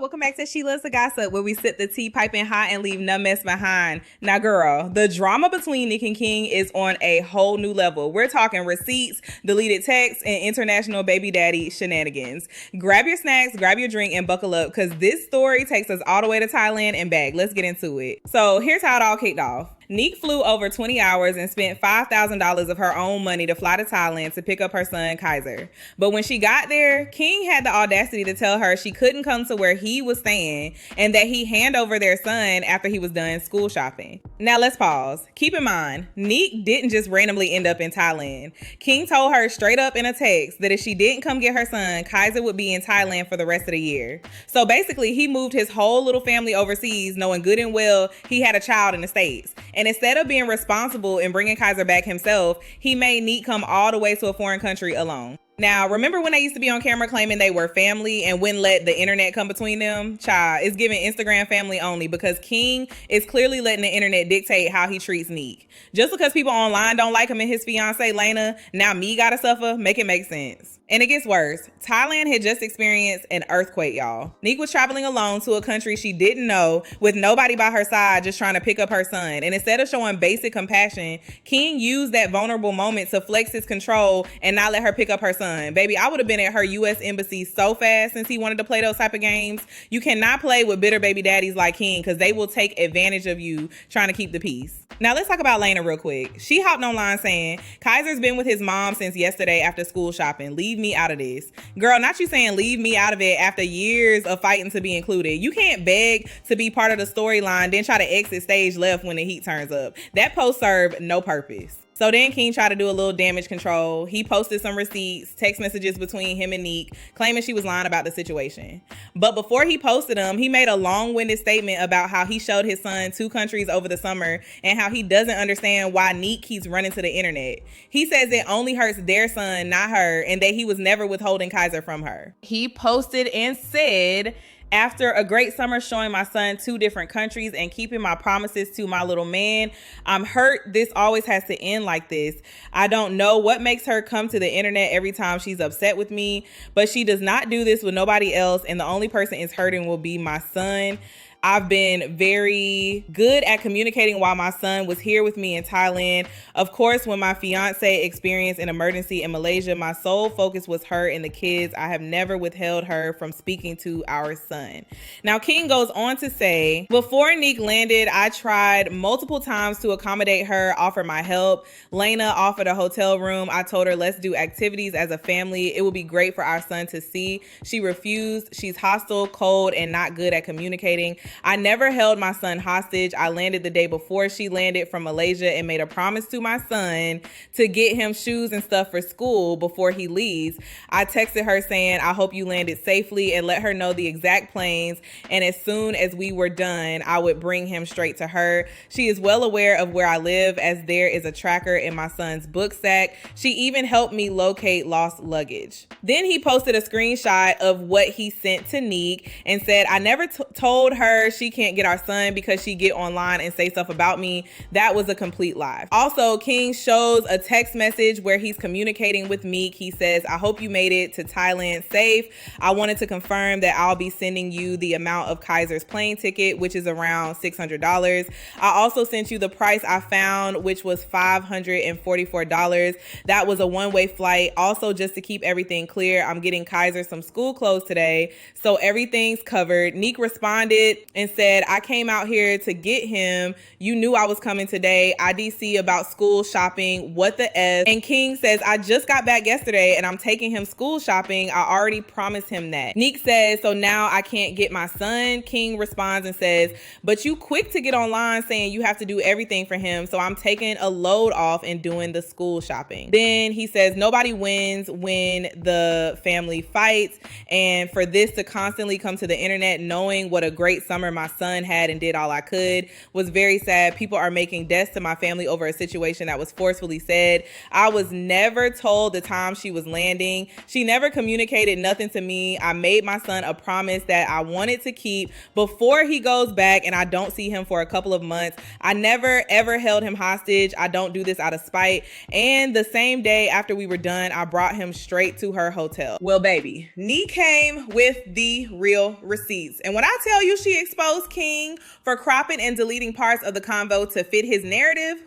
welcome back to She Loves to Gossip, where we sip the tea piping hot and leave no mess behind. Now, girl, the drama between Nique and King is on a whole new level. We're talking receipts, deleted texts, and international baby daddy shenanigans. Grab your snacks, grab your drink, and buckle up, because this story takes us all the way to Thailand and back. Let's get into it. So here's how it all kicked off. Nique flew over 20 hours and spent $5,000 of her own money to fly to Thailand to pick up her son, Kaiser. But when she got there, King had the audacity to tell her she couldn't come to where he was staying and that he hand over their son after he was done school shopping. Now let's pause. Keep in mind, Nique didn't just randomly end up in Thailand. King told her straight up in a text that if she didn't come get her son, Kaiser would be in Thailand for the rest of the year. So basically, he moved his whole little family overseas, knowing good and well he had a child in the States. And instead of being responsible and bringing Kaiser back himself, he made Nique come all the way to a foreign country alone. Now, remember when they used to be on camera claiming they were family and wouldn't let the internet come between them? Child, it's giving Instagram family only, because King is clearly letting the internet dictate how he treats Nique. Just because people online don't like him and his fiance Laina, now me gotta suffer, make it make sense. And it gets worse. Thailand had just experienced an earthquake, y'all. Nique was traveling alone to a country she didn't know with nobody by her side, just trying to pick up her son. And instead of showing basic compassion, King used that vulnerable moment to flex his control and not let her pick up her son. Baby, I would have been at her U.S. embassy so fast since he wanted to play those type of games. You cannot play with bitter baby daddies like King, because they will take advantage of you trying to keep the peace. Now let's talk about Laina real quick. She hopped online saying, Kaiser's been with his mom since yesterday after school shopping. Leave me out of this. Girl, not you saying leave me out of it after years of fighting to be included. You can't beg to be part of the storyline, then try to exit stage left when the heat turns up. That post served no purpose. So then King tried to do a little damage control. He posted some receipts, text messages between him and Nique, claiming she was lying about the situation. But before he posted them, he made a long-winded statement about how he showed his son 2 countries over the summer and how he doesn't understand why Nique keeps running to the internet. He says it only hurts their son, not her, and that he was never withholding Kaiser from her. He posted and said, after a great summer showing my son 2 different countries and keeping my promises to my little man, I'm hurt this always has to end like this. I don't know what makes her come to the internet every time she's upset with me, but she does not do this with nobody else, and the only person is hurting will be my son. I've been very good at communicating while my son was here with me in Thailand. Of course, when my fiance experienced an emergency in Malaysia, my sole focus was her and the kids. I have never withheld her from speaking to our son. Now, King goes on to say, before Nique landed, I tried multiple times to accommodate her, offer my help. Laina offered a hotel room. I told her, let's do activities as a family. It would be great for our son to see. She refused. She's hostile, cold, and not good at communicating. I never held my son hostage. I landed the day before she landed from Malaysia and made a promise to my son to get him shoes and stuff for school before he leaves. I texted her saying, I hope you landed safely, and let her know the exact planes. And as soon as we were done, I would bring him straight to her. She is well aware of where I live, as there is a tracker in my son's book sack. She even helped me locate lost luggage. Then he posted a screenshot of what he sent to Nique and said, I never told her she can't get our son because she get online and say stuff about me. That was a complete lie. Also, King shows a text message where he's communicating with Nique. He says, I hope you made it to Thailand safe. I wanted to confirm that I'll be sending you the amount of Kaiser's plane ticket, which is around $600. I also sent you the price I found, which was $544. That was a one-way flight. Also, just to keep everything clear, I'm getting Kaiser some school clothes today, so everything's covered. Nique responded and said, I came out here to get him. You knew I was coming today. IDC about school shopping. What the F? And King says, I just got back yesterday and I'm taking him school shopping. I already promised him that. Nique says, so now I can't get my son. King responds and says, but you quick to get online saying you have to do everything for him. So I'm taking a load off and doing the school shopping. Then he says, nobody wins when the family fights. And for this to constantly come to the internet knowing what a great summer summer my son had and did all I could. Was very sad. People are making deaths to my family over a situation that was forcefully said. I was never told the time she was landing. She never communicated nothing to me. I made my son a promise that I wanted to keep before he goes back and I don't see him for a couple of months. I never ever held him hostage. I don't do this out of spite. And the same day after we were done, I brought him straight to her hotel. Well, baby, Nique came with the real receipts. And when I tell you she exposed King for cropping and deleting parts of the convo to fit his narrative,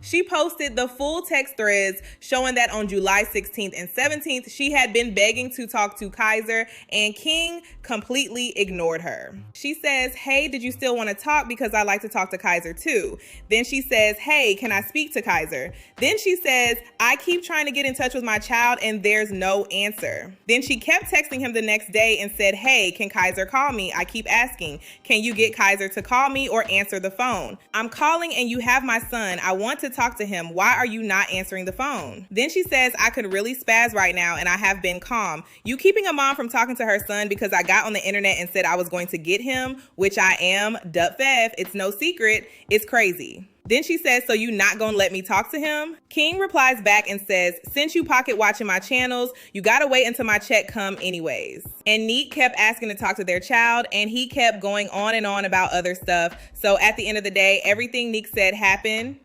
she posted the full text threads showing that on July 16th and 17th, she had been begging to talk to Kaiser and King completely ignored her. She says, hey, did you still want to talk? Because I like to talk to Kaiser too. Then she says, hey, can I speak to Kaiser? Then she says, I keep trying to get in touch with my child and there's no answer. Then she kept texting him the next day and said, hey, can Kaiser call me? I keep asking, can you get Kaiser to call me or answer the phone? I'm calling and you have my son. I want to talk to him. Why are you not answering the phone? Then she says, I could really spaz right now and I have been calm. You keeping a mom from talking to her son because I got on the internet and said I was going to get him, which I am, dup fef, it's no secret, it's crazy. Then she says, so you not gonna let me talk to him? King replies back and says, since you pocket watching my channels, you gotta wait until my check come anyways. And Nique kept asking to talk to their child and he kept going on and on about other stuff. So at the end of the day, everything Nique said happened.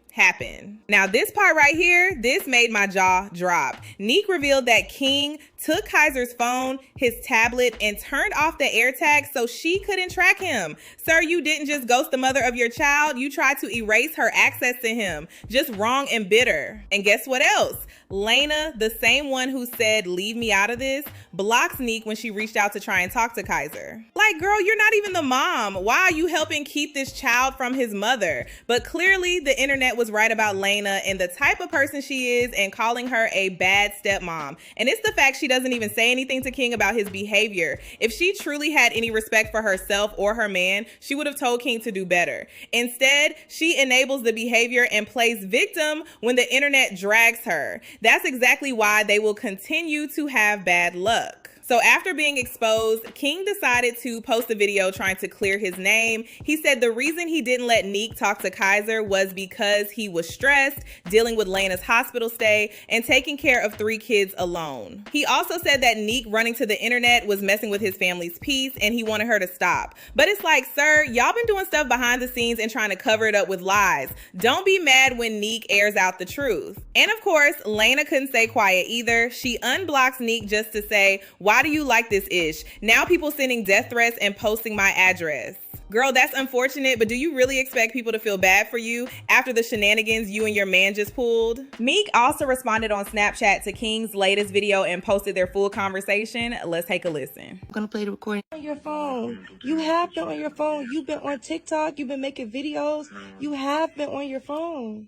Now this part right here, this made my jaw drop. Nique revealed that King took Kaiser's phone, his tablet, and turned off the AirTag so she couldn't track him. Sir, you didn't just ghost the mother of your child, you tried to erase her access to him. Just wrong and bitter. And guess what else? Laina, the same one who said, leave me out of this, blocks Nique when she reached out to try and talk to Kaiser. Like, girl, you're not even the mom. Why are you helping keep this child from his mother? But clearly the internet was right about Laina and the type of person she is and calling her a bad stepmom. And it's the fact she doesn't even say anything to King about his behavior. If she truly had any respect for herself or her man, she would have told King to do better. Instead, she enables the behavior and plays victim when the internet drags her. That's exactly why they will continue to have bad luck. So after being exposed, King decided to post a video trying to clear his name. He said the reason he didn't let Nique talk to Kaiser was because he was stressed, dealing with Laina's hospital stay, and taking care of 3 kids alone. He also said that Nique running to the internet was messing with his family's peace and he wanted her to stop. But it's like, sir, y'all been doing stuff behind the scenes and trying to cover it up with lies. Don't be mad when Nique airs out the truth. And of course, Laina couldn't stay quiet either. She unblocks Nique just to say, why do you like this ish? Now people sending death threats and posting my address. Girl, that's unfortunate, but do you really expect people to feel bad for you after the shenanigans you and your man just pulled? Meek also responded on Snapchat to King's latest video and posted their full conversation. Let's take a listen. I'm gonna play the recording. On your phone. You have been on your phone. You've been on TikTok. You've been making videos. You have been on your phone.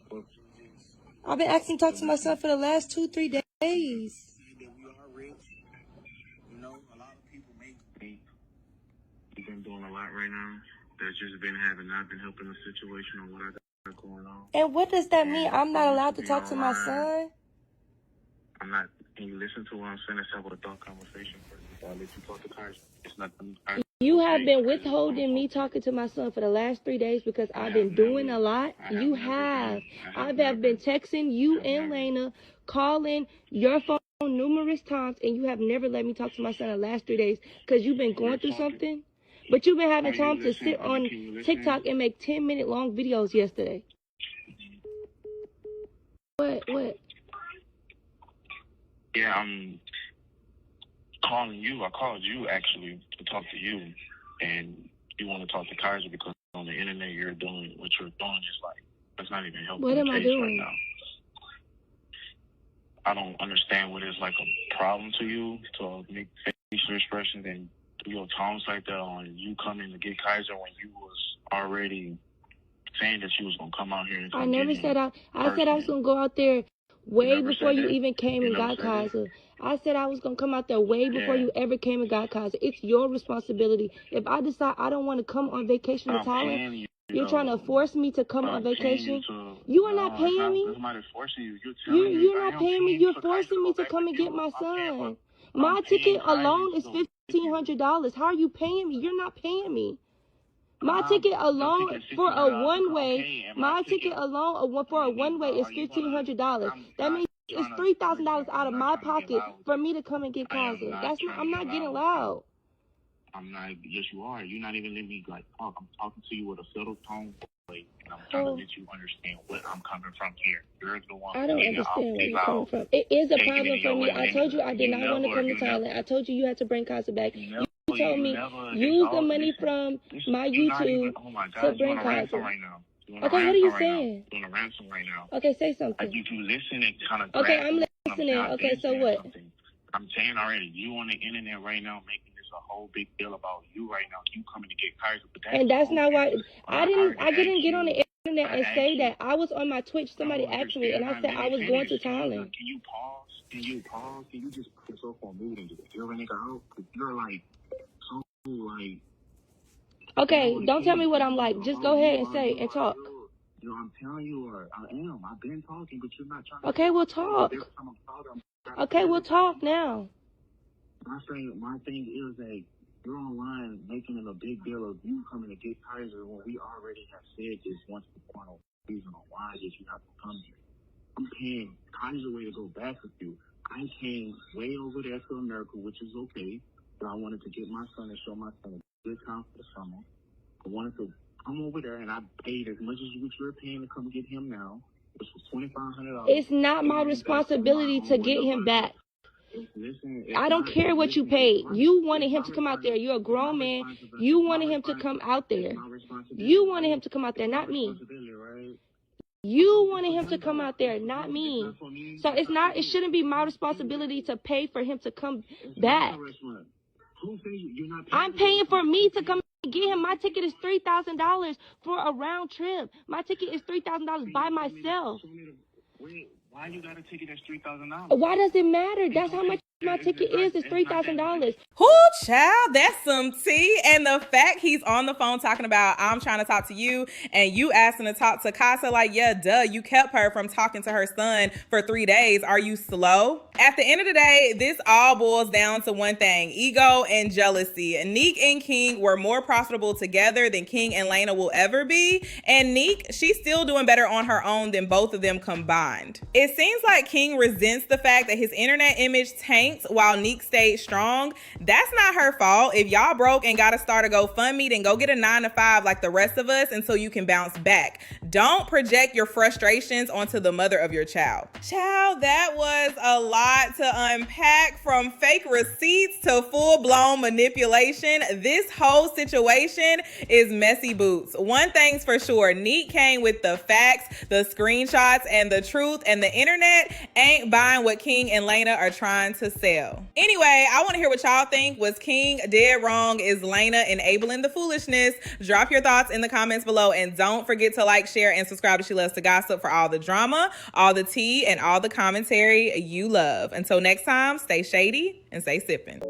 I've been asking to talk to my son for the last 2-3 days. You've been doing a lot right now. That's just been not been helping the situation on what I got going on. And what does that mean? I'm not allowed to talk to my son? I'm not. Can you listen to what I'm saying? Let's have a adult conversation first before I let you talk to Kaiser. It's nothing. You have been withholding me talking to my son for the last 3 days because I've been doing a lot. You have. I have been texting you and Laina, calling your phone numerous times, and you have never let me talk to my son the last 3 days because you've been going through something. But you've been having time to sit on TikTok and make 10-minute long videos yesterday. What? Yeah, I'm calling you. I called you actually to talk to you, and you want to talk to Kaiser because on the internet you're doing what you're doing is like that's not even helping. What am I doing right now? I don't understand what is like a problem to you to make facial expressions and do your tones like that on you coming to get Kaiser when you was already saying that you was gonna come out here and I never said I said I was gonna go out there way before you even came and got Kaiser. I said I was gonna come out there way before you ever came and got Kaiser. It's your responsibility. If I decide I don't want to come on vacation to Thailand, you're trying to force me to come on vacation. You are not paying me. You're not paying me. You're forcing me to come and get my son. My ticket alone is $1,500. How are you paying me? You're not paying me. My ticket alone ticket for a $60 one-way, okay, and my ticket alone for a one-way is $1,500. That means it's $3,000 out of my pocket for me to come and get Kaiser. I'm not getting loud. I'm not. Yes, you are. You're not even letting me like talk. I'm talking to you with a settled tone, and I'm trying to let you understand what I'm coming from here. You're the one. I don't understand where you're coming from. It is a problem for me. I told you I did not want to come to Thailand. I told you had to bring Kaiser back. You told me use the money from my YouTube to bring Kaiser. Okay, what are you saying? Doing a ransom right now. Okay, say something. Like you listen and kind of. Okay, I'm listening. Okay, so what? I'm saying already, you on the internet right now making this a whole big deal about you right now. You coming to get Kaiser, but that's not why. I didn't get on the internet and say that. I was on my Twitch. Somebody asked me, and I said I was going to Thailand. Can you pause? Can you just put yourself on mute and just hear a nigga out? Cause you're like so like. Okay, don't tell me what I'm like. Just go ahead and say and talk. You know, I'm telling you, I am. I've been talking, but you're not trying. Okay, we'll talk. Okay, we'll talk now. My thing is that you're online making it a big deal of you coming to get Kaiser when we already have said this once upon a reason on why did you have to come here. I'm paying Kaiser way to go back with you. I came way over there to America, which is okay, but I wanted to get my son and show my son a good time for the summer. I wanted to come over there, and I paid as much as what you're paying to come get him now, which was $2,500. It's not my responsibility to get him back. I don't care what you paid. You wanted him to come out there. You're a grown man. You wanted him to come out there. You wanted him to come out there, not me. You wanted him to come out there, not me. So it shouldn't be my responsibility to pay for him to come back. I'm paying for me to come get him. My ticket is $3,000 for a round trip. My ticket is $3,000 by myself. Why you got a ticket that's $3,000? Why does it matter? That's how much my ticket is. It's $3,000. Whoo, child, that's some tea. And the fact he's on the phone talking about, I'm trying to talk to you, and you asking to talk to Kaiser, like, yeah, duh, you kept her from talking to her son for 3 days. Are you slow? At the end of the day, this all boils down to one thing: ego and jealousy. Nique and King were more profitable together than King and Laina will ever be. And Nique, she's still doing better on her own than both of them combined. It seems like King resents the fact that his internet image tanked while Nique stayed strong. That's not her fault. If y'all broke and gotta start a GoFundMe, then go get a 9-to-5 like the rest of us until you can bounce back. Don't project your frustrations onto the mother of your child. Child, that was a lot to unpack, from fake receipts to full-blown manipulation. This whole situation is messy boots. One thing's for sure, Nique came with the facts, the screenshots, and the truth, and the internet ain't buying what King and Laina are trying to sell. Anyway, I want to hear what y'all think. Was King dead wrong? Is Laina enabling the foolishness? Drop your thoughts in the comments below, and don't forget to like, share, and subscribe to She Loves to Gossip for all the drama, all the tea, and all the commentary you love. Until next time, stay shady and stay sipping.